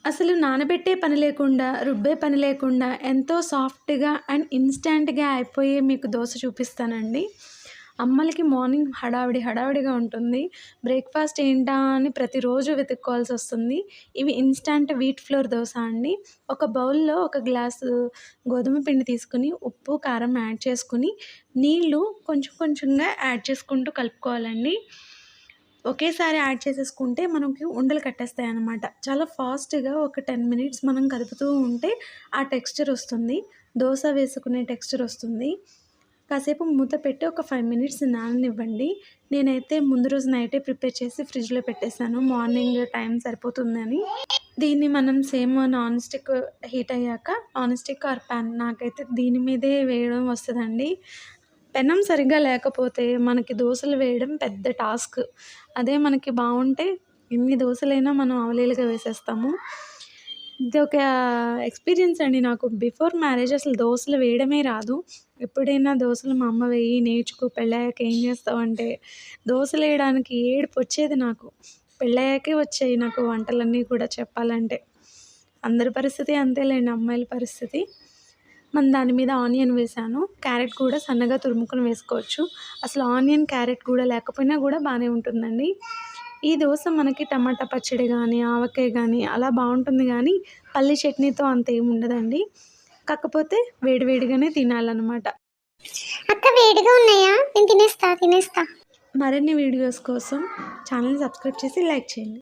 అసలు నానబెట్టే పని లేకుండా, రుబ్బే పని లేకుండా ఎంతో సాఫ్ట్‌గా అండ్ ఇన్‌స్టాంట్‌గా అయిపోయే మీకు దోస చూపిస్తానండి. అమ్మలకి మార్నింగ్ హడావిడిగా ఉంటుంది. బ్రేక్‌ఫాస్ట్ ఏంటా అని ప్రతిరోజు వెతుక్కోవాల్సొస్తుంది. ఇవి ఇన్‌స్టాంట్ వీట్ ఫ్లోర్ దోస అండి. ఒక బౌల్‌లో ఒక గ్లాసు గోధుమ పిండి తీసుకొని, ఉప్పు, కారం యాడ్ చేసుకొని, నీళ్ళు కొంచెం కొంచెంగా యాడ్ చేసుకుంటూ కలుపుకోవాలండి. ఒకేసారి యాడ్ చేసేసుకుంటే మనకి ఉండలు కట్టేస్తాయన్నమాట. చాలా ఫాస్ట్‌గా ఒక 10 మినిట్స్ మనం కదుపుతూ ఉంటే ఆ టెక్స్చర్ ఒస్తుంది. దోస వేసుకునే టెక్స్చర్ ఒస్తుంది. కాసేపు మూత పెట్టి ఒక 5 మినిట్స్ నాననివ్వండి. నేనైతే ముందు రోజు నైటే ప్రిపేర్ చేసి ఫ్రిడ్జ్‌లో పెట్టేసాను. మార్నింగ్ టైం సరిపోతుందని. దీన్ని మనం సేమ్ నాన్ స్టిక్ హీట్ అయ్యాక నాన్ స్టిక్ ఆర్ పాన్ నాకైతే దీని మీదే వేయడం వస్తదండి. పెనం సరిగ్గా లేకపోతే మనకి దోసలు వేయడం పెద్ద టాస్క్. అదే మనకి బావుంటే ఎన్ని దోసలైనా మనం అవలీలగా వేసేస్తాము. ఇదొక ఎక్స్‌పీరియన్స్ అండి నాకు. బిఫోర్ మ్యారేజ్ అసలు దోసలు వేయడమే రాదు. ఎప్పుడైనా దోసలు మా అమ్మ వెయ్యి నేర్చుకో పెళ్ళయ్యాక ఏం చేస్తావంటే, దోసలేయడానికి ఏడుపొచ్చేది నాకు. పెళ్ళయ్యాకే వచ్చాయి నాకు వంటలన్నీ కూడా చెప్పాలంటే. అందరి పరిస్థితి అంతేలేండి అమ్మాయిల పరిస్థితి. దాని మీద ఆనియన్ వేశాను. క్యారెట్ కూడా సన్నగా తురుముకొని వేసుకోవచ్చు. అసలు ఆనియన్, క్యారెట్ కూడా లేకపోయినా కూడా బానే ఉంటుందండి. ఈ దోస మనకి టమాటా పచ్చడి గానీ, ఆవకాయ గానీ అలా బావుంటుంది గానీ, పల్లి చట్నీతో అంత ఏముండదండి. కాకపోతే వేడి వేడిగానే తినాలనమాట. అక్క వేడిగా ఉన్నాయా? నేను తినేస్తా. మరిన్ని వీడియోస్ కోసం ఛానెల్‌ని సబ్స్క్రైబ్ చేసి లైక్ చేయండి.